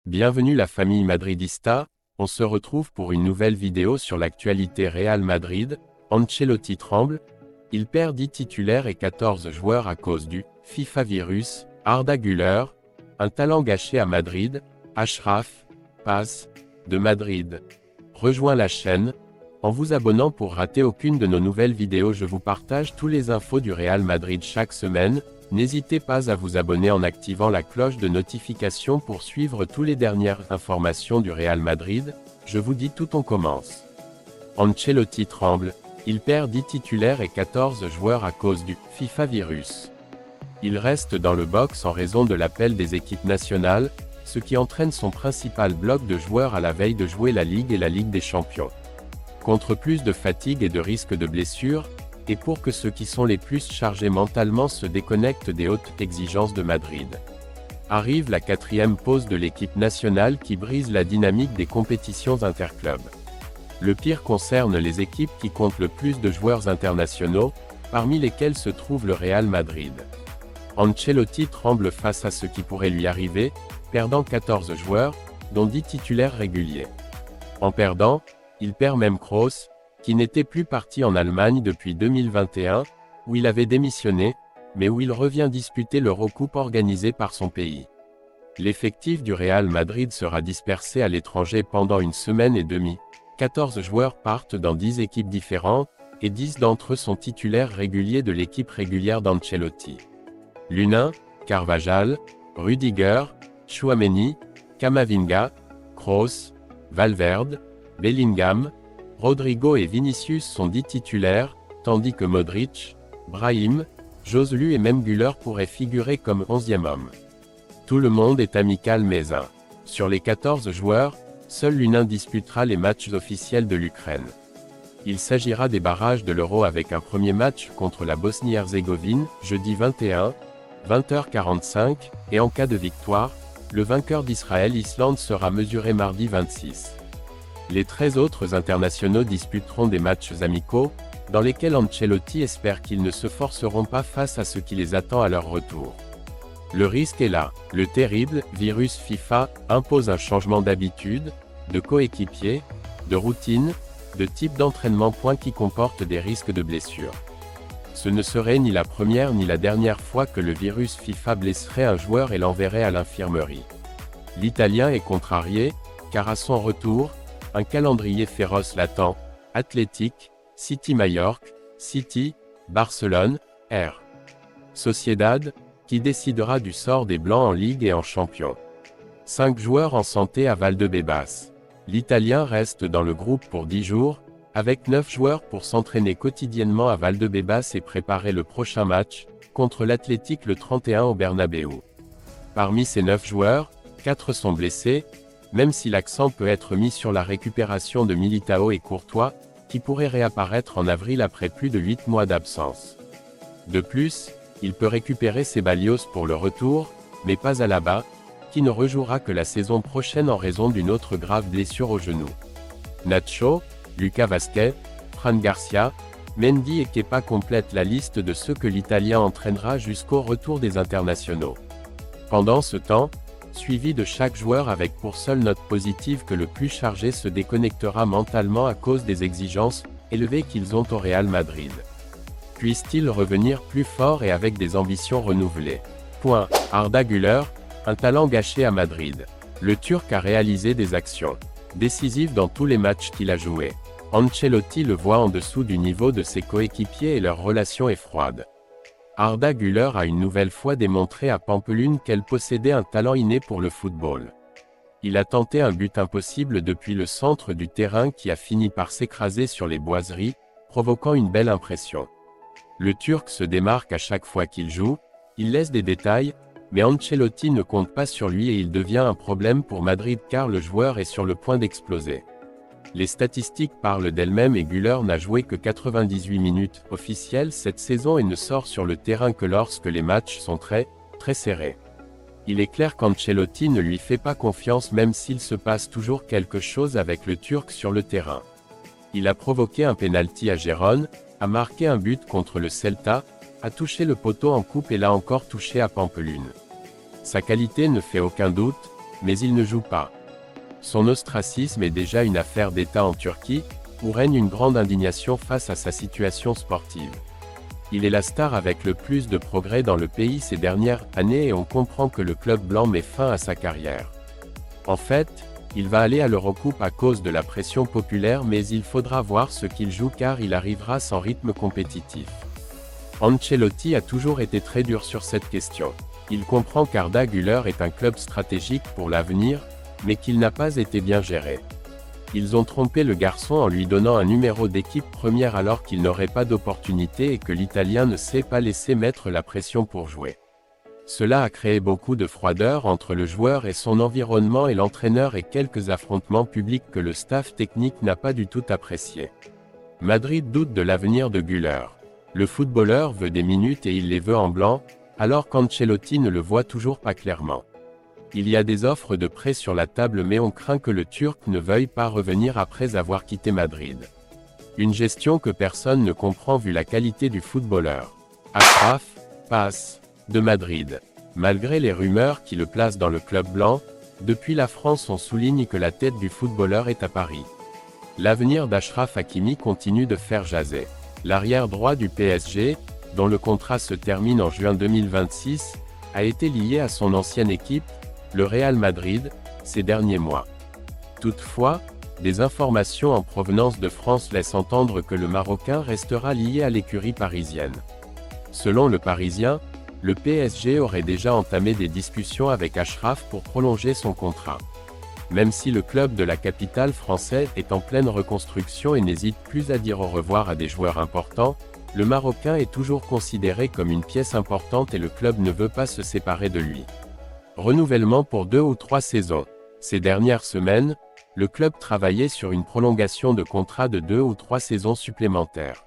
Bienvenue la famille madridista, on se retrouve pour une nouvelle vidéo sur l'actualité Real Madrid. Ancelotti tremble, il perd 10 titulaires et 14 joueurs à cause du FIFA virus. Arda Güler, un talent gâché à Madrid. Achraf, passe de Madrid. Rejoins la chaîne, en vous abonnant pour rater aucune de nos nouvelles vidéos. Je vous partage tous les infos du Real Madrid chaque semaine. N'hésitez pas à vous abonner en activant la cloche de notification pour suivre toutes les dernières informations du Real Madrid. Je vous dis tout, on commence. Ancelotti tremble, il perd 10 titulaires et 14 joueurs à cause du FIFA virus. Il reste dans le box en raison de l'appel des équipes nationales, ce qui entraîne son principal bloc de joueurs à la veille de jouer la Ligue et la Ligue des Champions. Contre plus de fatigue et de risque de blessure, et pour que ceux qui sont les plus chargés mentalement se déconnectent des hautes exigences de Madrid. Arrive la 4e pause de l'équipe nationale qui brise la dynamique des compétitions interclubs. Le pire concerne les équipes qui comptent le plus de joueurs internationaux, parmi lesquels se trouve le Real Madrid. Ancelotti tremble face à ce qui pourrait lui arriver, perdant 14 joueurs, dont 10 titulaires réguliers. En perdant, il perd même Kroos, qui n'était plus parti en Allemagne depuis 2021, où il avait démissionné, mais où il revient disputer l'Eurocoupe organisée par son pays. L'effectif du Real Madrid sera dispersé à l'étranger pendant une semaine et demie. 14 joueurs partent dans 10 équipes différentes, et 10 d'entre eux sont titulaires réguliers de l'équipe régulière d'Ancelotti. Lunin, Carvajal, Rudiger, Tchouaméni, Camavinga, Kroos, Valverde, Bellingham, Rodrigo et Vinicius sont 10 titulaires, tandis que Modric, Brahim, Joselu et même Güler pourraient figurer comme 11e homme. Tout le monde est amical mais un. Sur les 14 joueurs, seul Lunin disputera les matchs officiels de l'Ukraine. Il s'agira des barrages de l'Euro avec un premier match contre la Bosnie-Herzégovine, jeudi 21, 20h45, et en cas de victoire, le vainqueur d'Israël-Islande sera mesuré mardi 26. Les 13 autres internationaux disputeront des matchs amicaux, dans lesquels Ancelotti espère qu'ils ne se forceront pas face à ce qui les attend à leur retour. Le risque est là, le terrible virus FIFA impose un changement d'habitude, de coéquipier, de routine, de type d'entraînement, qui comporte des risques de blessure. Ce ne serait ni la première ni la dernière fois que le virus FIFA blesserait un joueur et l'enverrait à l'infirmerie. L'Italien est contrarié, car à son retour, un calendrier féroce l'attend. Athletic, City Majorque, City, Barcelone, R. Sociedad, qui décidera du sort des Blancs en Ligue et en Champions. 5 joueurs en santé à Valdebebas. L'Italien reste dans le groupe pour 10 jours, avec 9 joueurs pour s'entraîner quotidiennement à Valdebebas et préparer le prochain match, contre l'Athletic le 31 au Bernabéu. Parmi ces 9 joueurs, 4 sont blessés, même si l'accent peut être mis sur la récupération de Militao et Courtois, qui pourraient réapparaître en avril après plus de 8 mois d'absence. De plus, il peut récupérer Ceballos pour le retour, mais pas Alaba, qui ne rejouera que la saison prochaine en raison d'une autre grave blessure au genou. Nacho, Lucas Vazquez, Fran Garcia, Mendy et Kepa complètent la liste de ceux que l'Italien entraînera jusqu'au retour des internationaux. Pendant ce temps, suivi de chaque joueur avec pour seule note positive que le plus chargé se déconnectera mentalement à cause des exigences élevées qu'ils ont au Real Madrid. Puisse-t-il revenir plus fort et avec des ambitions renouvelées? Arda Güler, un talent gâché à Madrid. Le Turc a réalisé des actions décisives dans tous les matchs qu'il a joués. Ancelotti le voit en dessous du niveau de ses coéquipiers et leur relation est froide. Arda Güler a une nouvelle fois démontré à Pampelune qu'elle possédait un talent inné pour le football. Il a tenté un but impossible depuis le centre du terrain qui a fini par s'écraser sur les boiseries, provoquant une belle impression. Le Turc se démarque à chaque fois qu'il joue, il laisse des détails, mais Ancelotti ne compte pas sur lui et il devient un problème pour Madrid car le joueur est sur le point d'exploser. Les statistiques parlent d'elles-mêmes et Güler n'a joué que 98 minutes officielles cette saison et ne sort sur le terrain que lorsque les matchs sont très serrés. Il est clair qu'Ancelotti ne lui fait pas confiance même s'il se passe toujours quelque chose avec le Turc sur le terrain. Il a provoqué un pénalty à Gérone, a marqué un but contre le Celta, a touché le poteau en coupe et l'a encore touché à Pampelune. Sa qualité ne fait aucun doute, mais il ne joue pas. Son ostracisme est déjà une affaire d'État en Turquie, où règne une grande indignation face à sa situation sportive. Il est la star avec le plus de progrès dans le pays ces dernières années et on comprend que le club blanc met fin à sa carrière. En fait, il va aller à l'Eurocoupe à cause de la pression populaire mais il faudra voir ce qu'il joue car il arrivera sans rythme compétitif. Ancelotti a toujours été très dur sur cette question. Il comprend qu'Arda Güler est un club stratégique pour l'avenir, mais qu'il n'a pas été bien géré. Ils ont trompé le garçon en lui donnant un numéro d'équipe première alors qu'il n'aurait pas d'opportunité et que l'Italien ne sait pas laisser mettre la pression pour jouer. Cela a créé beaucoup de froideur entre le joueur et son environnement et l'entraîneur et quelques affrontements publics que le staff technique n'a pas du tout apprécié. Madrid doute de l'avenir de Güler. Le footballeur veut des minutes et il les veut en blanc, alors qu'Ancelotti ne le voit toujours pas clairement. Il y a des offres de prêt sur la table mais on craint que le Turc ne veuille pas revenir après avoir quitté Madrid. Une gestion que personne ne comprend vu la qualité du footballeur. Achraf passe de Madrid. Malgré les rumeurs qui le placent dans le club blanc, depuis la France on souligne que la tête du footballeur est à Paris. L'avenir d'Achraf Hakimi continue de faire jaser. L'arrière droit du PSG, dont le contrat se termine en juin 2026, a été lié à son ancienne équipe, le Real Madrid, ces derniers mois. Toutefois, des informations en provenance de France laissent entendre que le Marocain restera lié à l'écurie parisienne. Selon le Parisien, le PSG aurait déjà entamé des discussions avec Achraf pour prolonger son contrat. Même si le club de la capitale française est en pleine reconstruction et n'hésite plus à dire au revoir à des joueurs importants, le Marocain est toujours considéré comme une pièce importante et le club ne veut pas se séparer de lui. Renouvellement pour 2 ou 3 saisons. Ces dernières semaines, le club travaillait sur une prolongation de contrat de 2 ou 3 saisons supplémentaires.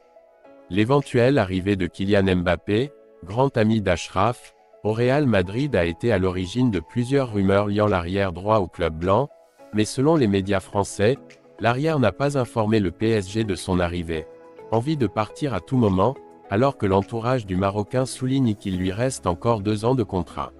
L'éventuelle arrivée de Kylian Mbappé, grand ami d'Achraf, au Real Madrid a été à l'origine de plusieurs rumeurs liant l'arrière droit au club blanc, mais selon les médias français, l'arrière n'a pas informé le PSG de son arrivée. Envie de partir à tout moment, alors que l'entourage du Marocain souligne qu'il lui reste encore 2 ans de contrat.